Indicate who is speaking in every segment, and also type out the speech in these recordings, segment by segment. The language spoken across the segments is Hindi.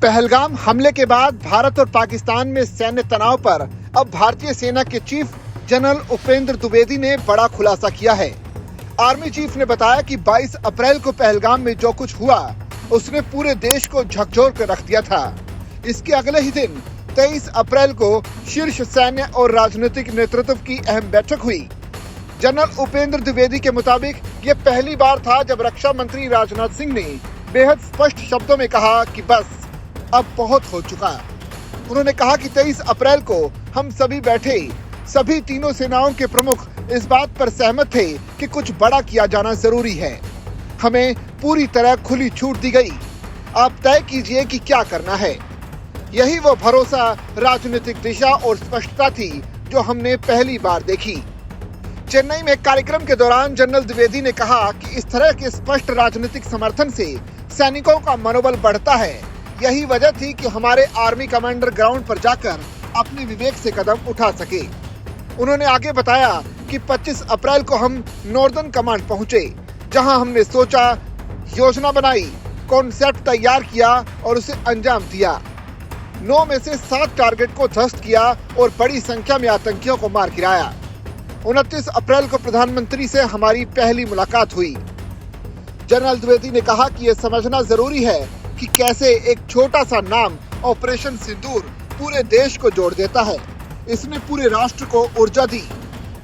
Speaker 1: पहलगाम हमले के बाद भारत और पाकिस्तान में सैन्य तनाव पर अब भारतीय सेना के चीफ जनरल उपेंद्र द्विवेदी ने बड़ा खुलासा किया है। आर्मी चीफ ने बताया कि 22 अप्रैल को पहलगाम में जो कुछ हुआ उसने पूरे देश को झकझोर कर रख दिया था। इसके अगले ही दिन 23 अप्रैल को शीर्ष सैन्य और राजनीतिक नेतृत्व की अहम बैठक हुई। जनरल उपेंद्र द्विवेदी के मुताबिक ये पहली बार था जब रक्षा मंत्री राजनाथ सिंह ने बेहद स्पष्ट शब्दों में कहा कि बस अब बहुत हो चुका। उन्होंने कहा कि 23 अप्रैल को हम सभी बैठे, सभी तीनों सेनाओं के प्रमुख इस बात पर सहमत थे कि कुछ बड़ा किया जाना जरूरी है। हमें पूरी तरह खुली छूट दी गई, आप तय कीजिए कि क्या करना है। यही वो भरोसा, राजनीतिक दिशा और स्पष्टता थी जो हमने पहली बार देखी। चेन्नई में कार्यक्रम के दौरान जनरल द्विवेदी ने कहा कि इस तरह के स्पष्ट राजनीतिक समर्थन से सैनिकों का मनोबल बढ़ता है। यही वजह थी कि हमारे आर्मी कमांडर ग्राउंड पर जाकर अपने विवेक से कदम उठा सके। उन्होंने आगे बताया कि 25 अप्रैल को हम नॉर्दर्न कमांड पहुंचे, जहां हमने सोचा, योजना बनाई, कॉन्सेप्ट तैयार किया और उसे अंजाम दिया। 9 में से 7 टारगेट को ध्वस्त किया और बड़ी संख्या में आतंकियों को मार गिराया। 29 अप्रैल को प्रधानमंत्री से हमारी पहली मुलाकात हुई। जनरल द्विवेदी ने कहा कि यह समझना जरूरी है कि कैसे एक छोटा सा नाम ऑपरेशन सिंदूर पूरे देश को जोड़ देता है। इसने पूरे राष्ट्र को ऊर्जा दी।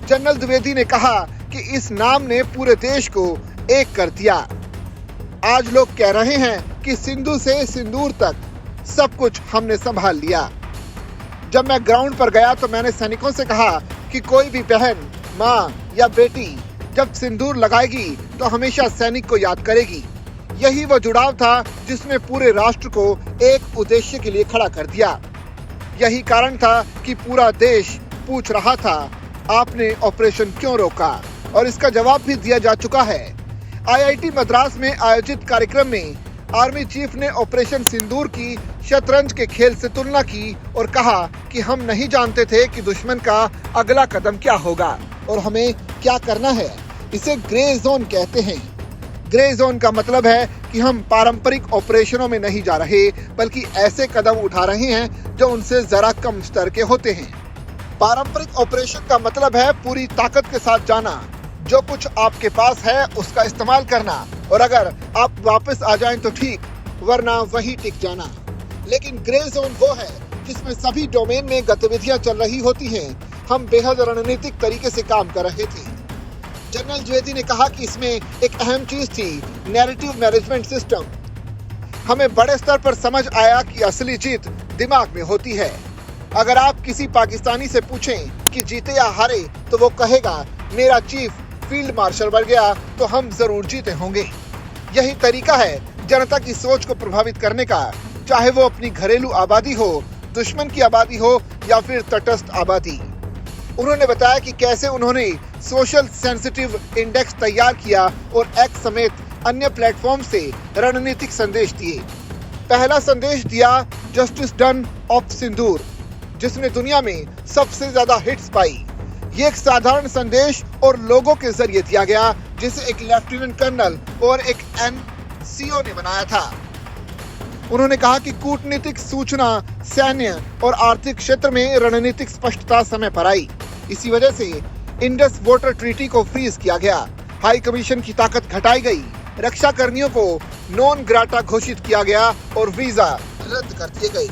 Speaker 1: जनरल द्विवेदी ने कहा कि इस नाम ने पूरे देश को एक कर दिया। आज लोग कह रहे हैं कि सिंधु से सिंदूर तक सब कुछ हमने संभाल लिया। जब मैं ग्राउंड पर गया तो मैंने सैनिकों से कहा कि कोई भी बहन, माँ या बेटी जब सिंदूर लगाएगी तो हमेशा सैनिक को याद करेगी। यही वो जुड़ाव था जिसने पूरे राष्ट्र को एक उद्देश्य के लिए खड़ा कर दिया। यही कारण था कि पूरा देश पूछ रहा था, आपने ऑपरेशन क्यों रोका, और इसका जवाब भी दिया जा चुका है। आईआईटी मद्रास में आयोजित कार्यक्रम में आर्मी चीफ ने ऑपरेशन सिंदूर की शतरंज के खेल से तुलना की और कहा कि हम नहीं जानते थे कि दुश्मन का अगला कदम क्या होगा और हमें क्या करना है। इसे ग्रे जोन कहते हैं। ग्रे जोन का मतलब है कि हम पारंपरिक ऑपरेशनों में नहीं जा रहे, बल्कि ऐसे कदम उठा रहे हैं जो उनसे जरा कम स्तर के होते हैं। पारंपरिक ऑपरेशन का मतलब है पूरी ताकत के साथ जाना, जो कुछ आपके पास है उसका इस्तेमाल करना, और अगर आप वापस आ जाएं तो ठीक, वरना वहीं टिक जाना। लेकिन ग्रे जोन वो है जिसमें सभी डोमेन में गतिविधियां चल रही होती हैं। हम बेहद रणनीतिक तरीके से काम कर रहे थे। जनरल द्विवेदी ने कहा कि इसमें एक अहम चीज थी, नैरेटिव मैनेजमेंट सिस्टम। हमें बड़े स्तर पर समझ आया कि असली जीत दिमाग में होती है। अगर आप किसी पाकिस्तानी से पूछें कि जीते या हारे, तो वो कहेगा मेरा चीफ फील्ड मार्शल बन गया तो हम जरूर जीते होंगे। यही तरीका है जनता की सोच को प्रभावित करने का, चाहे वो अपनी घरेलू आबादी हो, दुश्मन की आबादी हो या फिर तटस्थ आबादी। उन्होंने बताया कि कैसे उन्होंने सोशल सेंसिटिव इंडेक्स तैयार किया और एक्स समेत अन्य प्लेटफॉर्म से रणनीतिक संदेश दिए। पहला संदेश दिया जस्टिस डन ऑफ सिंदूर, जिसने दुनिया में सबसे ज्यादा हिट्स पाई। ये एक साधारण संदेश और लोगों के जरिए दिया गया, जिसे एक लेफ्टिनेंट कर्नल और एक NCO ने बनाया था। उन्होंने कहा कि कूटनीतिक, सूचना, सैन्य और आर्थिक क्षेत्र में रणनीतिक स्पष्टता समय पर आई। इसी वजह से इंडस वाटर ट्रीटी को फ्रीज किया गया, हाई कमीशन की ताकत घटाई गई, रक्षा कर्मियों को नॉन ग्राटा घोषित किया गया और वीजा रद्द कर दिए गए।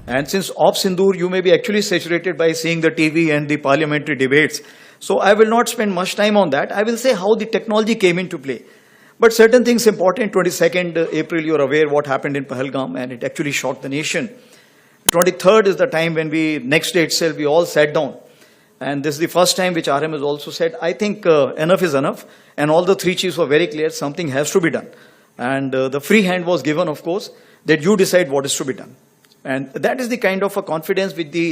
Speaker 2: And since of Sindoor, you may be actually saturated by seeing the TV and the parliamentary debates. So I will not spend much time on that. I will say how the technology came into play. But certain things important. 22nd April, you're aware what happened in Pahalgam, and it actually shocked the nation. 23rd is the time when next day itself, we all sat down. And this is the first time which RM has also said, I think enough is enough. And all the three chiefs were very clear, something has to be done. And the free hand was given, of course, that you decide what is to be done. And that is the kind of a confidence with the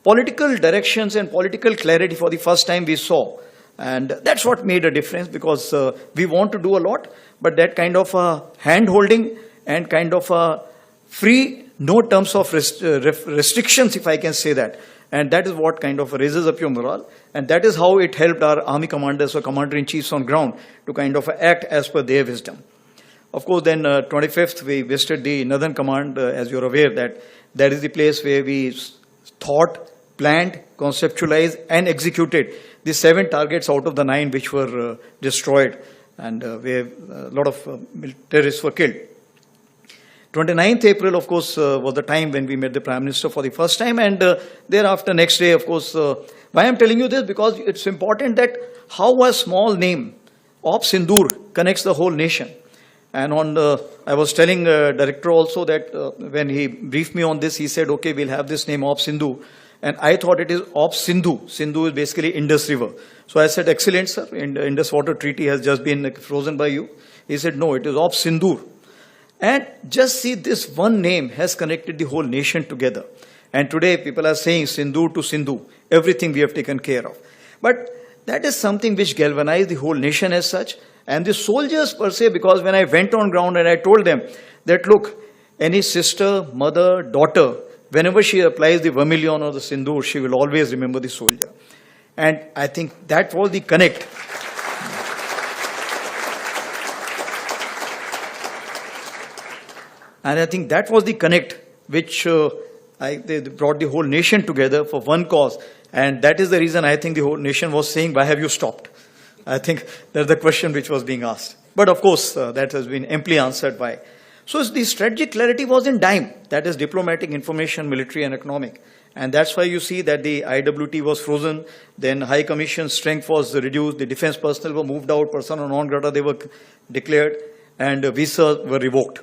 Speaker 2: political directions and political clarity for the first time we saw. And that's what made a difference, because we want to do a lot, but that kind of hand-holding and kind of free, no terms of restrictions, if I can say that. And that is what kind of raises up your morale. And that is how it helped our army commanders or commander-in-chiefs on ground to kind of act as per their wisdom. Of course, then 25th, we visited the Northern Command, as you're aware, that is the place where we thought, planned, conceptualized, and executed the 7 targets out of the 9 which were destroyed, and where a lot of terrorists were killed. 29th April, of course, was the time when we met the Prime Minister for the first time, and thereafter, next day, of course, why I'm telling you this? Because it's important that how a small name, Op Sindoor, connects the whole nation. And I was telling director also that when he briefed me on this, he said, okay, we'll have this name Op Sindhu. And I thought it is Op Sindhu. Sindhu is basically Indus River. So I said, excellent, sir. Indus Water Treaty has just been frozen by you. He said, no, it is Op Sindoor. And just see, this one name has connected the whole nation together. And today people are saying Sindoor to Sindhu, everything we have taken care of. But that is something which galvanized the whole nation as such. And the soldiers per se, because when I went on ground and I told them that, look, any sister, mother, daughter, whenever she applies the vermilion or the sindoor, she will always remember the soldier. And I think that was the connect. And I think that was the connect which they brought the whole nation together for one cause. And that is the reason I think the whole nation was saying, why have you stopped? I think that's the question which was being asked. But of course, that has been amply answered by. So the strategic clarity was in dime. That is diplomatic, information, military and economic. And that's why you see that the IWT was frozen, then High Commission strength was reduced, the defense personnel were moved out, persona non grata they were declared, and visas were revoked.